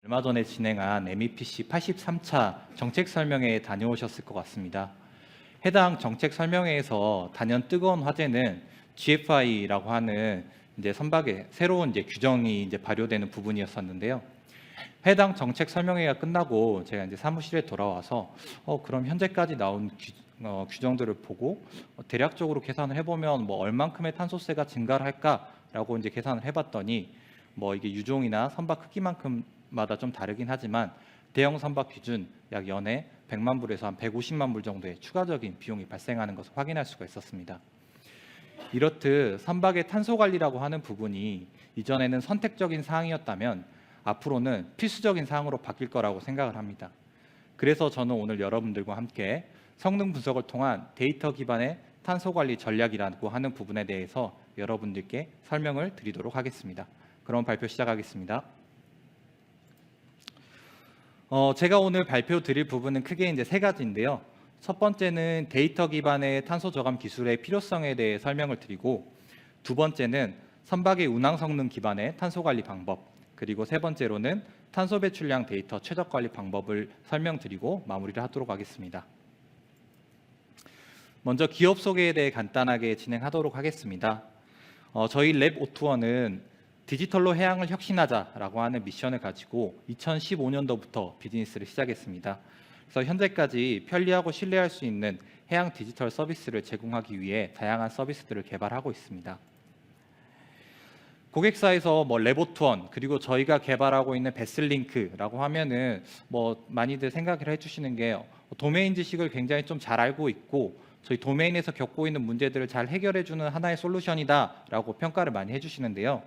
얼마 전에 진행한 MEPC 83차 정책 설명회에 다녀오셨을 것 같습니다. 해당 정책 설명회에서 단연 뜨거운 화제는 GFI라고 하는 이제 선박의 새로운 규정이 발효되는 부분이었었는데요. 해당 정책 설명회가 끝나고 제가 사무실에 돌아와서 그럼 현재까지 나온 규정들을 보고 대략적으로 계산을 해보면 얼만큼의 탄소세가 증가를 할까라고 계산을 해봤더니 이게 유종이나 선박 크기만큼마다 좀 다르긴 하지만 대형 선박 기준 약 연에 100만 불에서 한 150만 불 정도의 추가적인 비용이 발생하는 것을 확인할 수가 있었습니다. 이렇듯 선박의 탄소 관리라고 하는 부분이 이전에는 선택적인 사항이었다면 앞으로는 필수적인 사항으로 바뀔 거라고 생각을 합니다. 그래서 저는 오늘 여러분들과 함께 성능 분석을 통한 데이터 기반의 탄소 관리 전략이라고 하는 부분에 대해서 여러분들께 설명을 드리도록 하겠습니다. 그럼 발표 시작하겠습니다. 제가 오늘 발표 드릴 부분은 크게 세 가지인데요. 첫 번째는 데이터 기반의 탄소 저감 기술의 필요성에 대해 설명을 드리고, 두 번째는 선박의 운항 성능 기반의 탄소 관리 방법, 그리고 세 번째로는 탄소 배출량 데이터 최적 관리 방법을 설명드리고 마무리를 하도록 하겠습니다. 먼저 기업 소개에 대해 간단하게 진행하도록 하겠습니다. 저희 랩 오투어는 디지털로 해양을 혁신하자라고 하는 미션을 가지고 2015년도부터 비즈니스를 시작했습니다. 그래서 현재까지 편리하고 신뢰할 수 있는 해양 디지털 서비스를 제공하기 위해 다양한 서비스들을 개발하고 있습니다. 고객사에서 레보투원 그리고 저희가 개발하고 있는 베슬링크라고 하면은 많이들 생각을 해주시는 게 도메인 지식을 굉장히 좀 잘 알고 있고 저희 도메인에서 겪고 있는 문제들을 잘 해결해주는 하나의 솔루션이다라고 평가를 많이 해주시는데요.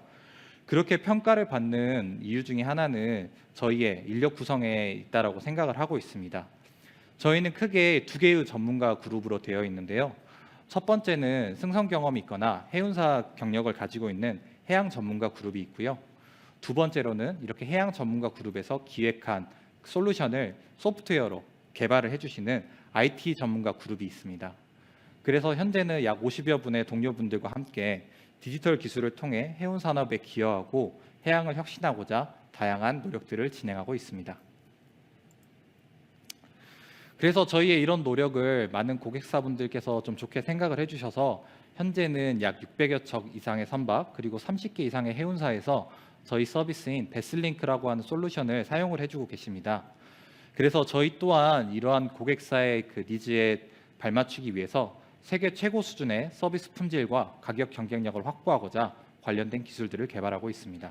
그렇게 평가를 받는 이유 중에 하나는 저희의 인력 구성에 있다라고 생각을 하고 있습니다. 저희는 크게 두 개의 전문가 그룹으로 되어 있는데요. 첫 번째는 승선 경험이 있거나 해운사 경력을 가지고 있는 해양 전문가 그룹이 있고요. 두 번째로는 이렇게 해양 전문가 그룹에서 기획한 솔루션을 소프트웨어로 개발을 해주시는 IT 전문가 그룹이 있습니다. 그래서 현재는 약 50여 분의 동료분들과 함께 디지털 기술을 통해 해운 산업에 기여하고 해양을 혁신하고자 다양한 노력들을 진행하고 있습니다. 그래서 저희의 이런 노력을 많은 고객사분들께서 좀 좋게 생각을 해주셔서 현재는 약 600여 척 이상의 선박 그리고 30개 이상의 해운사에서 저희 서비스인 베슬링크라고 하는 솔루션을 사용을 해주고 계십니다. 그래서 저희 또한 이러한 고객사의 니즈에 발맞추기 위해서 세계 최고 수준의 서비스 품질과 가격 경쟁력을 확보하고자 관련된 기술들을 개발하고 있습니다.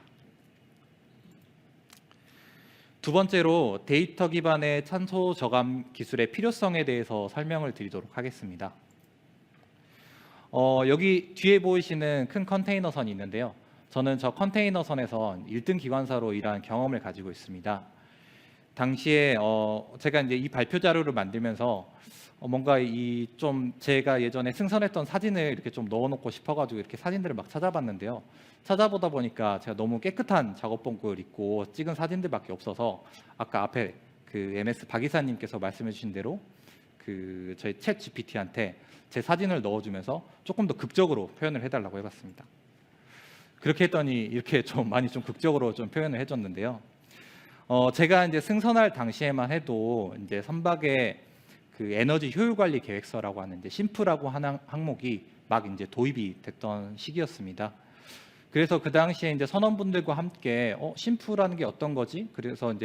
두 번째로 데이터 기반의 탄소 저감 기술의 필요성에 대해서 설명을 드리도록 하겠습니다. 여기 뒤에 보이시는 큰 컨테이너선이 있는데요. 저는 저 컨테이너선에서 1등 기관사로 일한 경험을 가지고 있습니다. 당시에 제가 이 발표 자료를 만들면서 뭔가 제가 예전에 승선했던 사진을 이렇게 좀 넣어놓고 싶어가지고 이렇게 사진들을 막 찾아봤는데요. 찾아보다 보니까 제가 너무 깨끗한 작업복을 입고 찍은 사진들밖에 없어서 아까 앞에 MS 박 이사님께서 말씀해주신 대로 저희 챗 GPT한테 제 사진을 넣어주면서 조금 더 극적으로 표현을 해달라고 해봤습니다. 그렇게 했더니 이렇게 많이 극적으로 표현을 해줬는데요. 제가 승선할 당시에만 해도 선박의 에너지 효율 관리 계획서라고 하는 심프라고 하는 항목이 막 도입이 됐던 시기였습니다. 그래서 그 당시에 선원분들과 함께 심프라는 게 어떤 거지? 그래서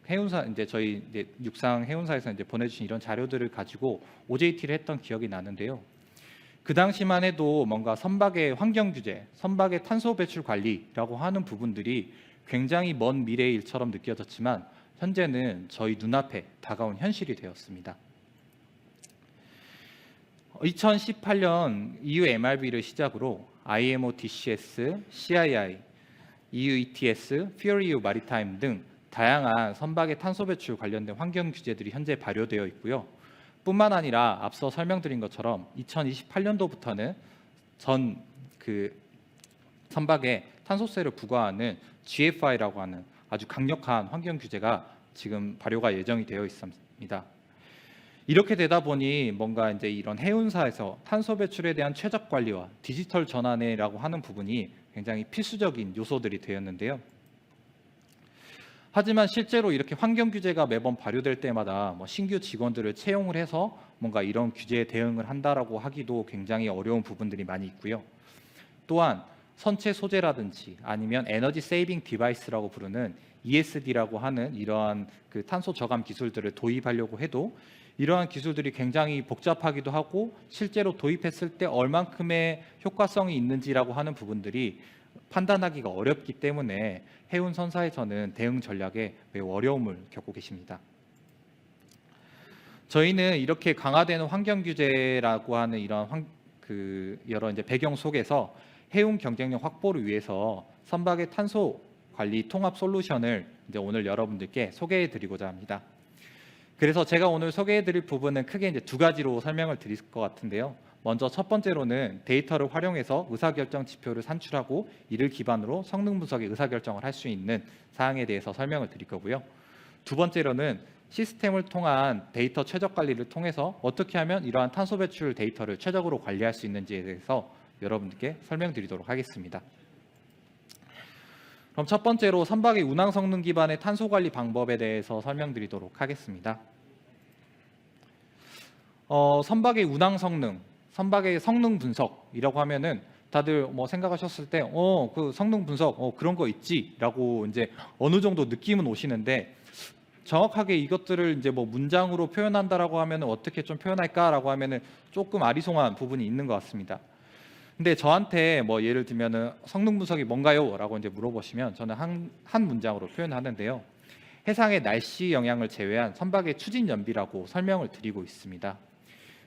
해운사 저희 육상 해운사에서 보내주신 이런 자료들을 가지고 OJT를 했던 기억이 나는데요. 그 당시만 해도 뭔가 선박의 환경 규제, 선박의 탄소 배출 관리라고 하는 부분들이 굉장히 먼 미래의 일처럼 느껴졌지만 현재는 저희 눈앞에 다가온 현실이 되었습니다. 2018년 EU MRV를 시작으로 IMO TCS, CII, EU ETS, FuelEU 마리타임 등 다양한 선박의 탄소 배출 관련된 환경 규제들이 현재 발효되어 있고요. 뿐만 아니라 앞서 설명드린 것처럼 2028년도부터는 전 선박에 탄소세를 부과하는 GFI라고 하는 아주 강력한 환경 규제가 지금 발효가 예정이 되어 있습니다. 이렇게 되다 보니 뭔가 이런 해운사에서 탄소 배출에 대한 최적 관리와 디지털 전환이라고 하는 부분이 굉장히 필수적인 요소들이 되었는데요. 하지만 실제로 이렇게 환경 규제가 매번 발효될 때마다 뭐 신규 직원들을 채용을 해서 뭔가 이런 규제에 대응을 한다라고 하기도 굉장히 어려운 부분들이 많이 있고요. 또한 선체 소재라든지 아니면 에너지 세이빙 디바이스라고 부르는 ESD라고 하는 이러한 그 탄소 저감 기술들을 도입하려고 해도 이러한 기술들이 굉장히 복잡하기도 하고 실제로 도입했을 때 얼만큼의 효과성이 있는지라고 하는 부분들이 판단하기가 어렵기 때문에 해운 선사에서는 대응 전략에 매우 어려움을 겪고 계십니다. 저희는 이렇게 강화되는 환경 규제라고 하는 이런 여러 이제 배경 속에서 해운 경쟁력 확보를 위해서 선박의 탄소 관리 통합 솔루션을 이제 오늘 여러분들께 소개해드리고자 합니다. 그래서 제가 오늘 소개해드릴 부분은 크게 이제 두 가지로 설명을 드릴 것 같은데요. 먼저 첫 번째로는 데이터를 활용해서 의사결정 지표를 산출하고 이를 기반으로 성능 분석의 의사결정을 할 수 있는 사항에 대해서 설명을 드릴 거고요. 두 번째로는 시스템을 통한 데이터 최적 관리를 통해서 어떻게 하면 이러한 탄소 배출 데이터를 최적으로 관리할 수 있는지에 대해서 여러분들께 설명드리도록 하겠습니다. 그럼 첫 번째로 선박의 운항 성능 기반의 탄소 관리 방법에 대해서 설명드리도록 하겠습니다. 선박의 운항 성능, 선박의 성능 분석이라고 하면은 다들 뭐 생각하셨을 때, 그 성능 분석, 그런 거 있지라고 이제 어느 정도 느낌은 오시는데 정확하게 이것들을 이제 뭐 문장으로 표현한다라고 하면은 어떻게 좀 표현할까라고 하면은 조금 아리송한 부분이 있는 것 같습니다. 근데 저한테 뭐 예를 들면은 성능 분석이 뭔가요?라고 이제 물어보시면 저는 한 문장으로 표현하는데요. 해상의 날씨 영향을 제외한 선박의 추진 연비라고 설명을 드리고 있습니다.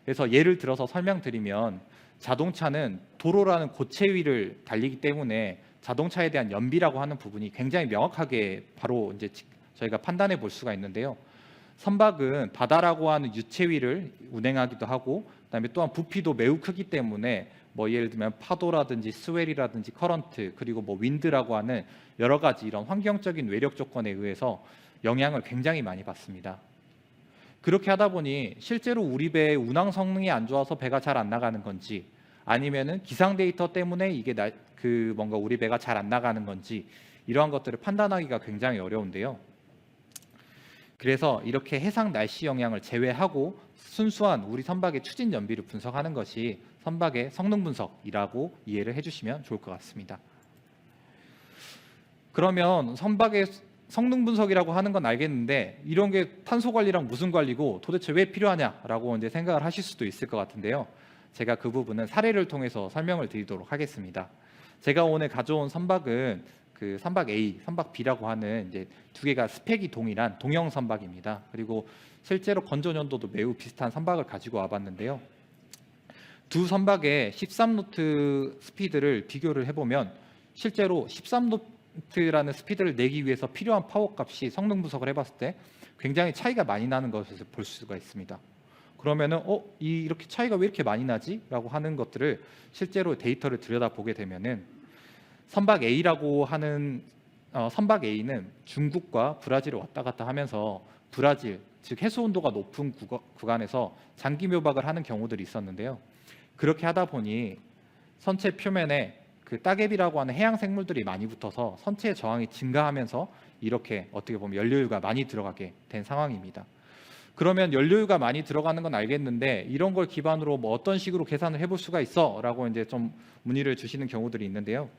그래서 예를 들어서 설명드리면 자동차는 도로라는 고체 위를 달리기 때문에 자동차에 대한 연비라고 하는 부분이 굉장히 명확하게 바로 이제 저희가 판단해 볼 수가 있는데요. 선박은 바다라고 하는 유체 위를 운행하기도 하고 그다음에 또한 부피도 매우 크기 때문에 뭐 예를 들면 파도라든지 스웰이라든지 커런트 그리고 뭐 윈드라고 하는 여러 가지 이런 환경적인 외력 조건에 의해서 영향을 굉장히 많이 받습니다. 그렇게 하다 보니 실제로 우리 배의 운항 성능이 안 좋아서 배가 잘 안 나가는 건지 아니면은 기상 데이터 때문에 이게 뭔가 우리 배가 잘 안 나가는 건지 이러한 것들을 판단하기가 굉장히 어려운데요. 그래서 이렇게 해상 날씨 영향을 제외하고 순수한 우리 선박의 추진 연비를 분석하는 것이 선박의 성능 분석이라고 이해를 해주시면 좋을 것 같습니다. 그러면 선박의 성능 분석이라고 하는 건 알겠는데 이런 게 탄소 관리랑 무슨 관리고 도대체 왜 필요하냐라고 이제 생각을 하실 수도 있을 것 같은데요. 제가 그 부분은 사례를 통해서 설명을 드리도록 하겠습니다. 제가 오늘 가져온 선박은 그 선박 A, 선박 B라고 하는 이제 두 개가 스펙이 동일한 동형 선박입니다. 그리고 실제로 건조 연도도 매우 비슷한 선박을 가지고 와봤는데요. 두 선박의 13노트 스피드를 비교를 해보면 실제로 13노트라는 스피드를 내기 위해서 필요한 파워 값이 성능 분석을 해봤을 때 굉장히 차이가 많이 나는 것을 볼 수가 있습니다. 그러면은 이렇게 차이가 왜 이렇게 많이 나지? 라고 하는 것들을 실제로 데이터를 들여다보게 되면은 선박 A라고 하는 선박 A는 중국과 브라질을 왔다 갔다 하면서 브라질, 즉 해수 온도가 높은 구간에서 장기 묘박을 하는 경우들이 있었는데요. 그렇게 하다 보니 선체 표면에 그 따개비라고 하는 해양 생물들이 많이 붙어서 선체의 저항이 증가하면서 이렇게 어떻게 보면 연료유가 많이 들어가게 된 상황입니다. 그러면 연료유가 많이 들어가는 건 알겠는데 이런 걸 기반으로 뭐 어떤 식으로 계산을 해볼 수가 있어라고 이제 좀 문의를 주시는 경우들이 있는데요.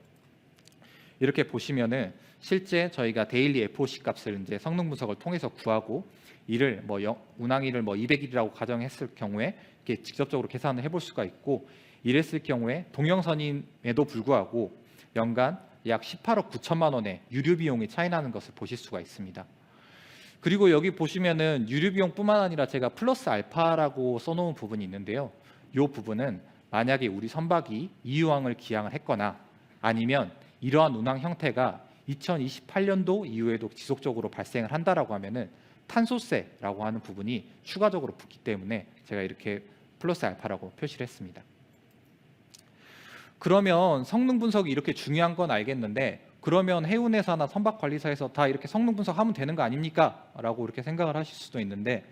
이렇게 보시면은 실제 저희가 데일리 FOC 값을 이제 성능 분석을 통해서 구하고 이를 뭐 운항일을 뭐 200일이라고 가정했을 경우에 이렇게 직접적으로 계산을 해볼 수가 있고 이랬을 경우에 동형선임에도 불구하고 연간 약 18억 9천만 원의 유류 비용이 차이 나는 것을 보실 수가 있습니다. 그리고 여기 보시면은 유류 비용뿐만 아니라 제가 플러스 알파라고 써놓은 부분이 있는데요. 이 부분은 만약에 우리 선박이 이유항을 기항을 했거나 아니면 이러한 운항 형태가 2028년도 이후에도 지속적으로 발생을 한다라고 하면은 탄소세라고 하는 부분이 추가적으로 붙기 때문에 제가 이렇게 플러스 알파라고 표시를 했습니다. 그러면 성능 분석이 이렇게 중요한 건 알겠는데 그러면 해운회사나 선박관리사에서 다 이렇게 성능 분석하면 되는 거 아닙니까? 라고 이렇게 생각을 하실 수도 있는데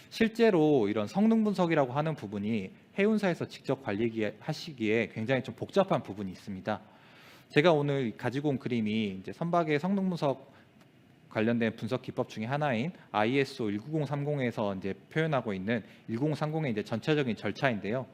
실제로 이런 성능 분석이라고 하는 부분이 해운사에서 직접 관리하시기에 굉장히 좀 복잡한 부분이 있습니다. 제가 오늘 가지고 온 그림이 이제 선박의 성능 분석 관련된 분석 기법 중에 하나인 ISO 19030에서 이제 표현하고 있는 1030의 이제 전체적인 절차인데요.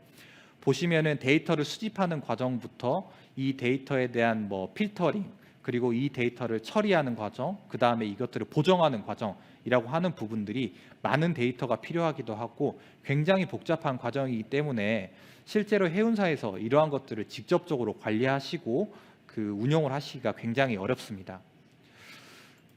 보시면은 데이터를 수집하는 과정부터 이 데이터에 대한 뭐 필터링, 그리고 이 데이터를 처리하는 과정, 그 다음에 이것들을 보정하는 과정이라고 하는 부분들이 많은 데이터가 필요하기도 하고 굉장히 복잡한 과정이기 때문에 실제로 해운사에서 이러한 것들을 직접적으로 관리하시고 그 운영을 하시기가 굉장히 어렵습니다.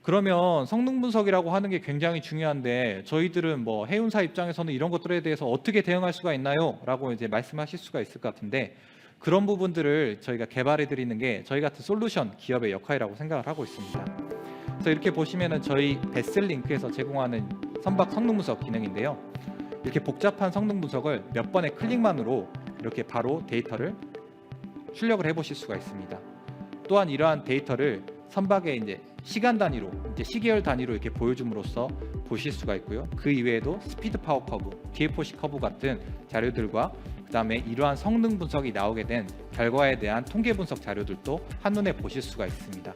그러면 성능 분석이라고 하는 게 굉장히 중요한데 저희들은 뭐 해운사 입장에서는 이런 것들에 대해서 어떻게 대응할 수가 있나요? 라고 이제 말씀하실 수가 있을 것 같은데 그런 부분들을 저희가 개발해 드리는 게 저희 같은 솔루션 기업의 역할이라고 생각을 하고 있습니다. 그래서 이렇게 보시면은 저희 베슬링크에서 제공하는 선박 성능 분석 기능인데요. 이렇게 복잡한 성능 분석을 몇 번의 클릭만으로 이렇게 바로 데이터를 출력을 해보실 수가 있습니다. 또한 이러한 데이터를 선박의 이제 시간 단위로, 이제 시계열 단위로 이렇게 보여줌으로써 보실 수가 있고요. 그 이외에도 스피드 파워 커브, DFOC 커브 같은 자료들과 그다음에 이러한 성능 분석이 나오게 된 결과에 대한 통계 분석 자료들도 한눈에 보실 수가 있습니다.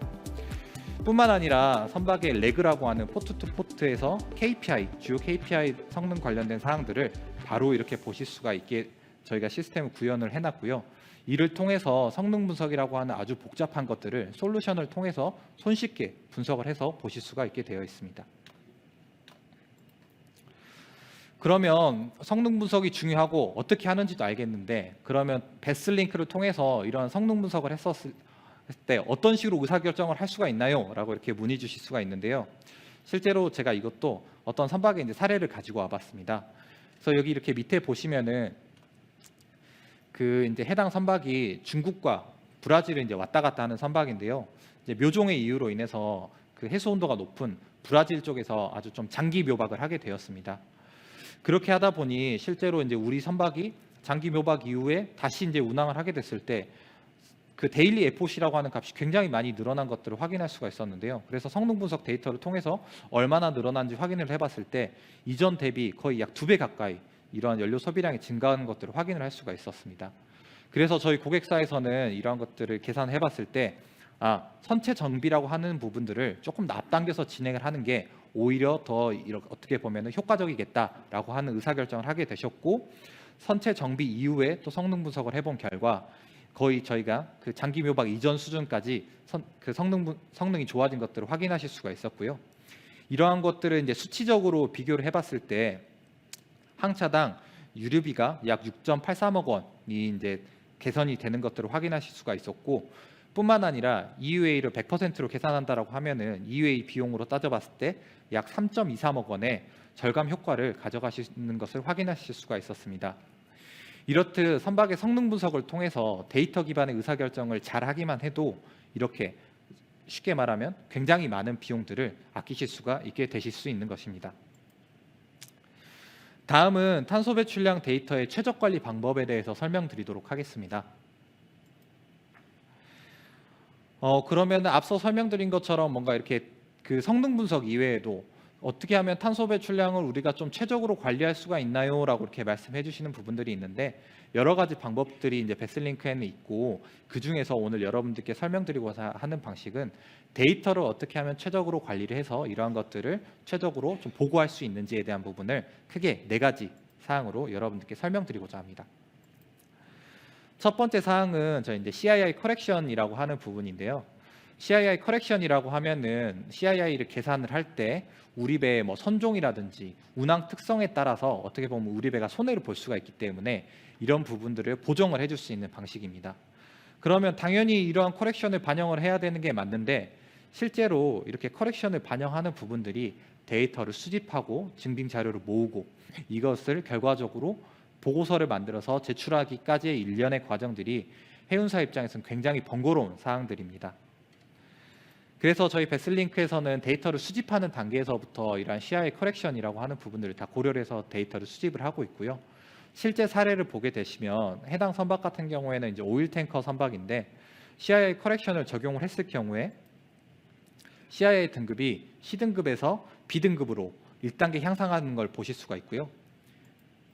뿐만 아니라 선박의 레그라고 하는 포트 투 포트에서 KPI, 주요 KPI 성능 관련된 사항들을 바로 이렇게 보실 수가 있게 저희가 시스템을 구현을 해놨고요. 이를 통해서 성능 분석이라고 하는 아주 복잡한 것들을 솔루션을 통해서 손쉽게 분석을 해서 보실 수가 있게 되어 있습니다. 그러면 성능 분석이 중요하고 어떻게 하는지도 알겠는데 그러면 베슬링크를 통해서 이런 성능 분석을 했었을 때 어떤 식으로 의사결정을 할 수가 있나요? 라고 이렇게 문의 주실 수가 있는데요. 실제로 제가 이것도 어떤 선박의 이제 사례를 가지고 와봤습니다. 그래서 여기 이렇게 밑에 보시면은 그 이제 해당 선박이 중국과 브라질을 이제 왔다 갔다 하는 선박인데요. 이제 묘종의 이유로 인해서 그 해수 온도가 높은 브라질 쪽에서 아주 좀 장기 묘박을 하게 되었습니다. 그렇게 하다 보니 실제로 이제 우리 선박이 장기 묘박 이후에 다시 이제 운항을 하게 됐을 때 그 데일리 FOC라고 하는 값이 굉장히 많이 늘어난 것들을 확인할 수가 있었는데요. 그래서 성능 분석 데이터를 통해서 얼마나 늘어난지 확인을 해봤을 때 이전 대비 거의 약 2배 가까이 이러한 연료 소비량이 증가하는 것들을 확인을 할 수가 있었습니다. 그래서 저희 고객사에서는 이러한 것들을 계산해 봤을 때 선체 정비라고 하는 부분들을 조금 앞당겨서 진행을 하는 게 오히려 더 이렇게 어떻게 보면 효과적이겠다라고 하는 의사결정을 하게 되셨고 선체 정비 이후에 또 성능 분석을 해본 결과 거의 저희가 그 장기 묘박 이전 수준까지 그 성능이 좋아진 것들을 확인하실 수가 있었고요. 이러한 것들을 이제 수치적으로 비교를 해봤을 때 항차당 유류비가 약 6.83억 원이 이제 개선이 되는 것들을 확인하실 수가 있었고, 뿐만 아니라 EUA를 100%로 계산한다라고 하면은 EUA 비용으로 따져봤을 때 약 3.23억 원의 절감 효과를 가져가시는 것을 확인하실 수가 있었습니다. 이렇듯 선박의 성능 분석을 통해서 데이터 기반의 의사결정을 잘 하기만 해도 이렇게 쉽게 말하면 굉장히 많은 비용들을 아끼실 수가 있게 되실 수 있는 것입니다. 다음은 탄소 배출량 데이터의 최적 관리 방법에 대해서 설명드리도록 하겠습니다. 그러면 앞서 설명드린 것처럼 뭔가 이렇게 그 성능 분석 이외에도 어떻게 하면 탄소 배출량을 우리가 좀 최적으로 관리할 수가 있나요? 라고 이렇게 말씀해 주시는 부분들이 있는데 여러 가지 방법들이 이제 베슬링크에는 있고 그 중에서 오늘 여러분들께 설명드리고자 하는 방식은 데이터를 어떻게 하면 최적으로 관리를 해서 이러한 것들을 최적으로 좀 보고할 수 있는지에 대한 부분을 크게 4가지 사항으로 여러분들께 설명드리고자 합니다. 첫 번째 사항은 저희 이제 CII 커렉션이라고 하는 부분인데요. CII 커렉션이라고 하면은 CII를 계산을 할 때 우리 배의 뭐 선종이라든지 운항 특성에 따라서 어떻게 보면 우리 배가 손해를 볼 수가 있기 때문에 이런 부분들을 보정을 해줄 수 있는 방식입니다. 그러면 당연히 이러한 커렉션을 반영을 해야 되는 게 맞는데 실제로 이렇게 커렉션을 반영하는 부분들이 데이터를 수집하고 증빙 자료를 모으고 이것을 결과적으로 보고서를 만들어서 제출하기까지의 일련의 과정들이 해운사 입장에서는 굉장히 번거로운 사항들입니다. 그래서 저희 베슬링크에서는 데이터를 수집하는 단계에서부터 이러한 CII 커렉션이라고 하는 부분들을 다 고려를 해서 데이터를 수집을 하고 있고요. 실제 사례를 보게 되시면 해당 선박 같은 경우에는 이제 오일 탱커 선박인데 CII 커렉션을 적용을 했을 경우에 CII 등급이 C등급에서 B등급으로 1단계 향상하는 걸 보실 수가 있고요.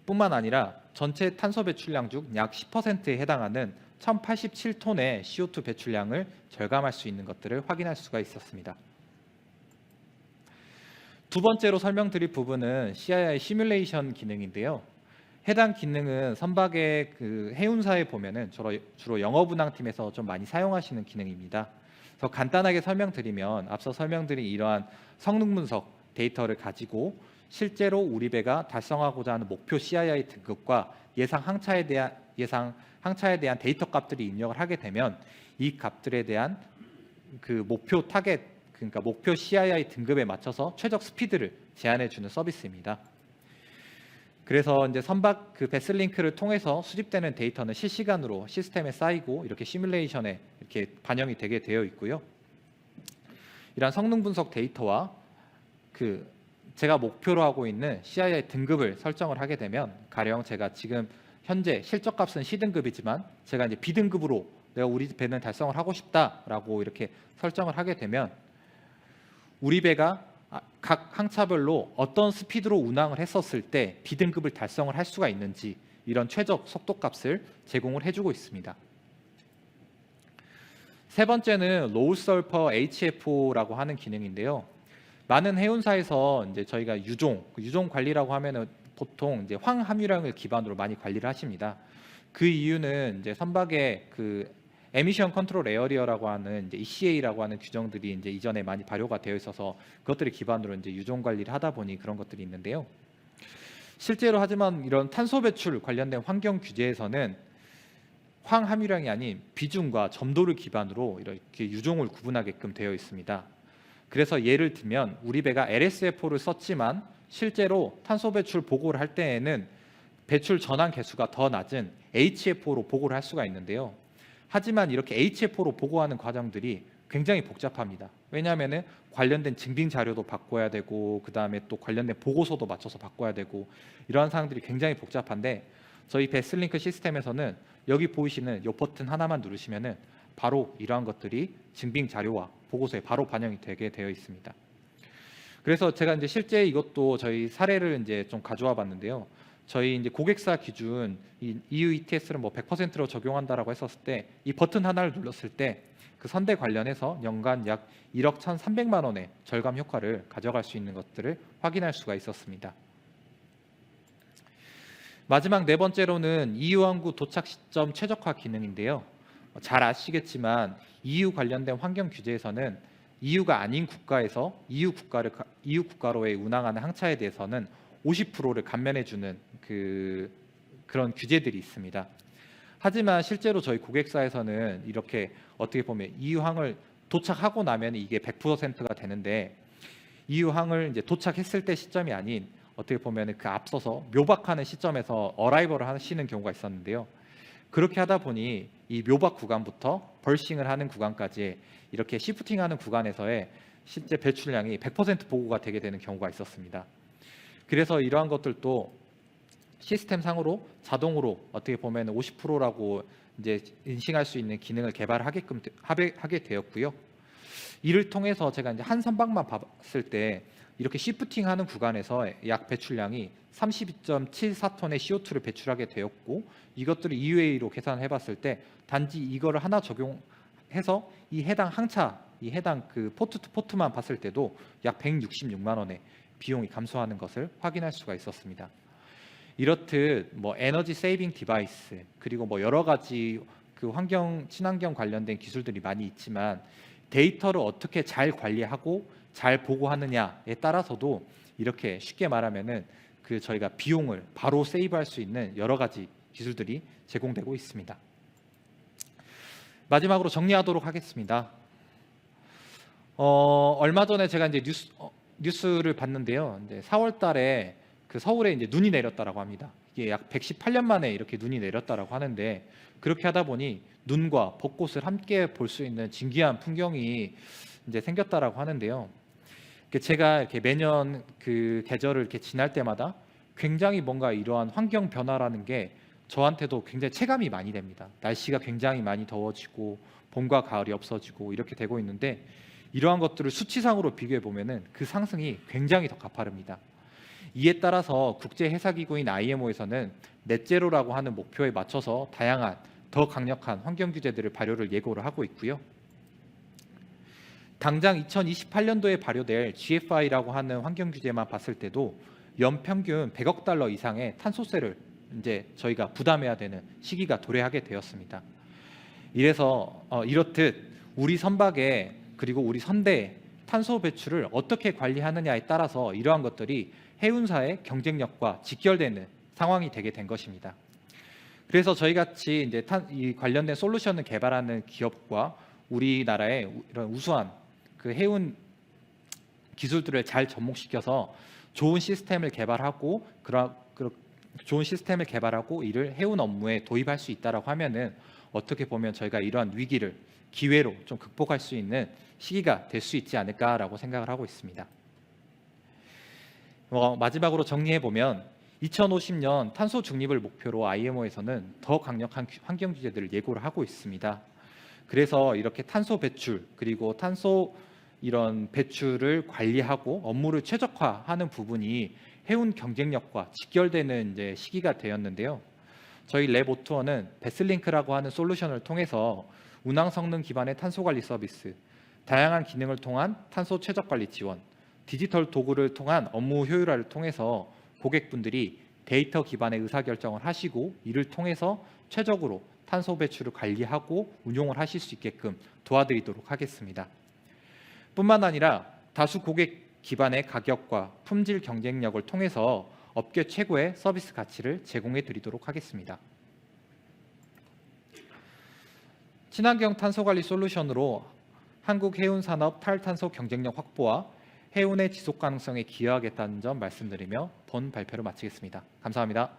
뿐만 아니라 전체 탄소 배출량 중 약 10%에 해당하는 1087톤의 CO2 배출량을 절감할 수 있는 것들을 확인할 수가 있었습니다. 두 번째로 설명드릴 부분은 CII 시뮬레이션 기능인데요. 해당 기능은 선박의 그 해운사에 보면은 주로 영업운항팀에서 좀 많이 사용하시는 기능입니다. 그래서 간단하게 설명드리면 앞서 설명드린 이러한 성능 분석 데이터를 가지고 실제로 우리 배가 달성하고자 하는 목표 CII 등급과 예상 항차에 대한 데이터 값들이 입력을 하게 되면 이 값들에 대한 그 목표 타겟, 그러니까 목표 CII 등급에 맞춰서 최적 스피드를 제한해 주는 서비스입니다. 그래서 이제 선박 그 베슬링크를 통해서 수집되는 데이터는 실시간으로 시스템에 쌓이고 이렇게 시뮬레이션에 이렇게 반영이 되게 되어 있고요. 이러한 성능 분석 데이터와 그 제가 목표로 하고 있는 CII 등급을 설정을 하게 되면 가령 제가 지금 현재 실적값은 C등급이지만 제가 이제 B등급으로 내가 우리 배는 달성을 하고 싶다라고 이렇게 설정을 하게 되면 우리 배가 각 항차별로 어떤 스피드로 운항을 했었을 때 B등급을 달성을 할 수가 있는지 이런 최적 속도값을 제공을 해주고 있습니다. 세 번째는 로우 설퍼 HFO라고 하는 기능인데요. 많은 해운사에서 이제 저희가 유종 관리라고 하면은 보통 이제 황함유량을 기반으로 많이 관리를 하십니다. 그 이유는 이제 선박의 그 에미션 컨트롤 에어리어라고 하는 이제 ECA라고 하는 규정들이 이제 이전에 많이 발효가 되어 있어서 그것들을 기반으로 이제 유종 관리를 하다 보니 그런 것들이 있는데요. 실제로 하지만 이런 탄소 배출 관련된 환경 규제에서는 황함유량이 아닌 비중과 점도를 기반으로 이렇게 유종을 구분하게끔 되어 있습니다. 그래서 예를 들면 우리 배가 LSFO를 썼지만 실제로 탄소 배출 보고를 할 때에는 배출 전환 개수가 더 낮은 HFO로 보고를 할 수가 있는데요. 하지만 이렇게 HFO로 보고하는 과정들이 굉장히 복잡합니다. 왜냐하면은 관련된 증빙 자료도 바꿔야 되고 그 다음에 또 관련된 보고서도 맞춰서 바꿔야 되고 이러한 사항들이 굉장히 복잡한데 저희 베슬링크 시스템에서는 여기 보이시는 이 버튼 하나만 누르시면은 바로 이러한 것들이 증빙 자료와 보고서에 바로 반영이 되게 되어 있습니다. 그래서 제가 이제 실제 이것도 저희 사례를 이제 좀 가져와 봤는데요. 저희 이제 고객사 기준 이 EU ETS를 뭐 100%로 적용한다라고 했었을 때 이 버튼 하나를 눌렀을 때 그 선대 관련해서 연간 약 1억 1,300만 원의 절감 효과를 가져갈 수 있는 것들을 확인할 수가 있었습니다. 마지막 네 번째로는 EU 항구 도착 시점 최적화 기능인데요. 잘 아시겠지만 EU 관련된 환경 규제에서는 EU가 아닌 국가에서 EU 국가로의 운항하는 항차에 대해서는 50%를 감면해주는 그런 규제들이 있습니다. 하지만 실제로 저희 고객사에서는 이렇게 어떻게 보면 EU항을 도착하고 나면 이게 100%가 되는데 EU항을 이제 도착했을 때 시점이 아닌 어떻게 보면 그 앞서서 묘박하는 시점에서 어라이벌을 하시는 경우가 있었는데요. 그렇게 하다 보니 이 묘박 구간부터 벌싱을 하는 구간까지 이렇게 시프팅하는 구간에서의 실제 배출량이 100% 보고가 되게 되는 경우가 있었습니다. 그래서 이러한 것들도 시스템 상으로 자동으로 어떻게 보면 50%라고 이제 인식할 수 있는 기능을 개발하게끔 하게 되었고요. 이를 통해서 제가 이제 한 선박만 봤을 때 이렇게 시프팅하는 구간에서 약 배출량이 32.74톤의 CO2를 배출하게 되었고 이것들을 EUA로 계산해 봤을 때 단지 이거를 하나 적용해서 이 해당 항차, 이 해당 그 포트 투 포트만 봤을 때도 약 166만 원의 비용이 감소하는 것을 확인할 수가 있었습니다. 이렇듯 뭐 에너지 세이빙 디바이스 그리고 뭐 여러 가지 그 친환경 관련된 기술들이 많이 있지만 데이터를 어떻게 잘 관리하고 잘 보고하느냐에 따라서도 이렇게 쉽게 말하면은 그 저희가 비용을 바로 세이브할 수 있는 여러 가지 기술들이 제공되고 있습니다. 마지막으로 정리하도록 하겠습니다. 얼마 전에 제가 이제 뉴스를 봤는데요. 이제 4월달에 그 서울에 이제 눈이 내렸다라고 합니다. 이게 약 118년 만에 이렇게 눈이 내렸다라고 하는데 그렇게 하다 보니 눈과 벚꽃을 함께 볼 수 있는 진귀한 풍경이 이제 생겼다라고 하는데요. 제가 이렇게 매년 그 계절을 이렇게 지날 때마다 굉장히 뭔가 이러한 환경 변화라는 게 저한테도 굉장히 체감이 많이 됩니다. 날씨가 굉장히 많이 더워지고 봄과 가을이 없어지고 이렇게 되고 있는데 이러한 것들을 수치상으로 비교해 보면은 그 상승이 굉장히 더 가파릅니다. 이에 따라서 국제해사기구인 IMO에서는 넷제로라고 하는 목표에 맞춰서 다양한 더 강력한 환경 규제들을 발효를 예고를 하고 있고요. 당장 2028년도에 발효될 GFI라고 하는 환경 규제만 봤을 때도 연평균 100억 달러 이상의 탄소세를 이제 저희가 부담해야 되는 시기가 도래하게 되었습니다. 이래서 이렇듯 우리 선박에 그리고 우리 선대의 탄소 배출을 어떻게 관리하느냐에 따라서 이러한 것들이 해운사의 경쟁력과 직결되는 상황이 되게 된 것입니다. 그래서 저희 같이 이제 이 관련된 솔루션을 개발하는 기업과 우리나라의 이런 우수한 그 해운 기술들을 잘 접목시켜서 좋은 시스템을 개발하고 이를 해운 업무에 도입할 수 있다라고 하면은 어떻게 보면 저희가 이러한 위기를 기회로 좀 극복할 수 있는 시기가 될 수 있지 않을까라고 생각을 하고 있습니다. 마지막으로 정리해 보면 2050년 탄소 중립을 목표로 IMO에서는 더 강력한 환경 규제들을 예고를 하고 있습니다. 그래서 이렇게 탄소 배출 그리고 탄소 이런 배출을 관리하고 업무를 최적화하는 부분이 해운 경쟁력과 직결되는 이제 시기가 되었는데요. 저희 랩오투어는 베슬링크라고 하는 솔루션을 통해서 운항 성능 기반의 탄소 관리 서비스, 다양한 기능을 통한 탄소 최적 관리 지원, 디지털 도구를 통한 업무 효율화를 통해서 고객분들이 데이터 기반의 의사결정을 하시고 이를 통해서 최적으로 탄소 배출을 관리하고 운용을 하실 수 있게끔 도와드리도록 하겠습니다. 뿐만 아니라 다수 고객 기반의 가격과 품질 경쟁력을 통해서 업계 최고의 서비스 가치를 제공해 드리도록 하겠습니다. 친환경 탄소관리 솔루션으로 한국 해운 산업 탈탄소 경쟁력 확보와 해운의 지속 가능성에 기여하겠다는 점 말씀드리며 본 발표를 마치겠습니다. 감사합니다.